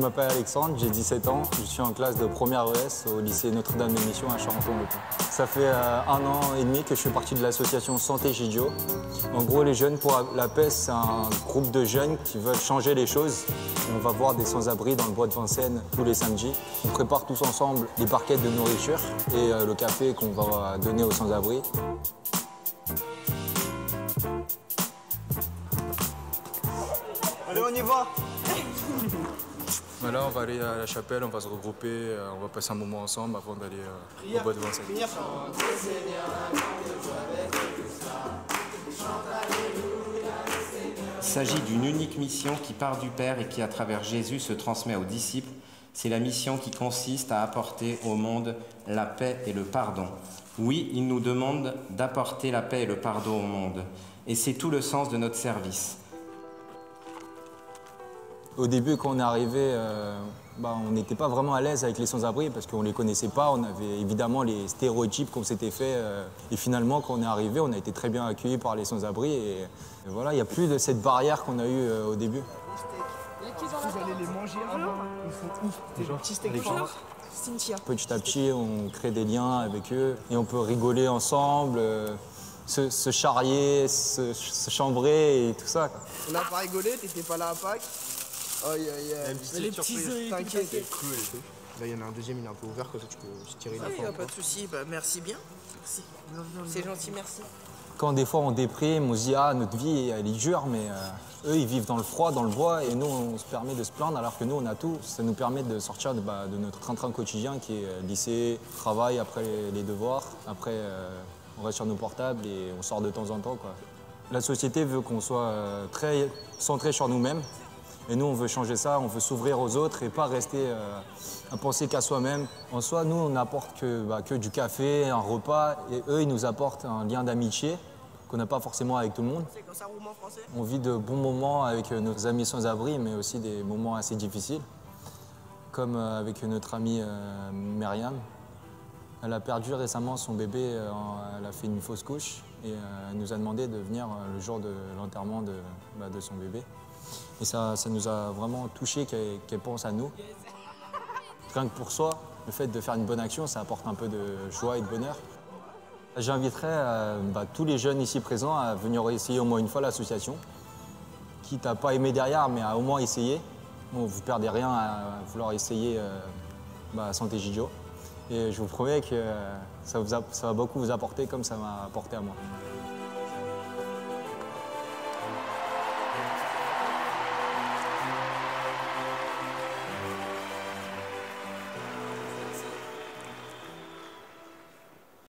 Je m'appelle Alexandre, j'ai 17 ans. Je suis en classe de première ES au lycée Notre-Dame de Mission à Charenton-le-Pont. Ça fait 1 an et demi que je fais partie de l'association Santé Gidio. En gros, les Jeunes pour la paix, c'est un groupe de jeunes qui veulent changer les choses. On va voir des sans-abri dans le bois de Vincennes tous les samedis. On prépare tous ensemble les barquettes de nourriture et le café qu'on va donner aux sans-abri. Allez, on y va. Là, on va aller à la chapelle, on va se regrouper, on va passer un moment ensemble avant d'aller au bois de Vincennes. Il s'agit d'une unique mission qui part du Père et qui, à travers Jésus, se transmet aux disciples. C'est la mission qui consiste à apporter au monde la paix et le pardon. Oui, il nous demande d'apporter la paix et le pardon au monde. Et c'est tout le sens de notre service. Au début, quand on est arrivé, on n'était pas vraiment à l'aise avec les sans-abri parce qu'on ne les connaissait pas. On avait évidemment les stéréotypes qu'on s'était fait. Et finalement, quand on est arrivé, on a été très bien accueillis par les sans-abri. Et voilà, il n'y a plus de cette barrière qu'on a eue au début. Vous allez les manger avant. Ils sont ouf. Des petits steaks forts. Cynthia. Petit à petit, on crée des liens avec eux et on peut rigoler ensemble, se charrier, se chambrer et tout ça, quoi. On n'a pas rigolé, t'étais pas là à Pâques. Aïe aïe aïe. Les petits œufs, t'inquiète. Là, il y en a un deuxième, il est un peu ouvert, comme ça tu peux tirer la Oui, pas de souci. Bah, merci bien. Merci. C'est gentil, merci. Quand des fois on déprime, on se dit ah notre vie elle est dure, mais eux ils vivent dans le froid, dans le bois, et nous on se permet de se plaindre alors que nous on a tout. Ça nous permet de sortir de notre train-train quotidien qui est lycée, travail, après les devoirs, après on reste sur nos portables et on sort de temps en temps, quoi. La société veut qu'on soit très centré sur nous-mêmes. Et nous, on veut changer ça, on veut s'ouvrir aux autres et pas rester à penser qu'à soi-même. En soi, nous, on n'apporte que du café, un repas, et eux, ils nous apportent un lien d'amitié qu'on n'a pas forcément avec tout le monde. On vit de bons moments avec nos amis sans-abri, mais aussi des moments assez difficiles, comme avec notre amie Myriam. Elle a perdu récemment son bébé, elle a fait une fausse couche, et elle nous a demandé de venir le jour de l'enterrement de son bébé. Et ça nous a vraiment touchés qu'elle pense à nous. Rien que pour soi, le fait de faire une bonne action, ça apporte un peu de joie et de bonheur. J'inviterais tous les jeunes ici présents à venir essayer au moins une fois l'association. Quitte à pas aimer derrière, mais à au moins essayer. Bon, vous ne perdez rien à vouloir essayer Santé Gidio. Et je vous promets que ça va beaucoup vous apporter comme ça m'a apporté à moi.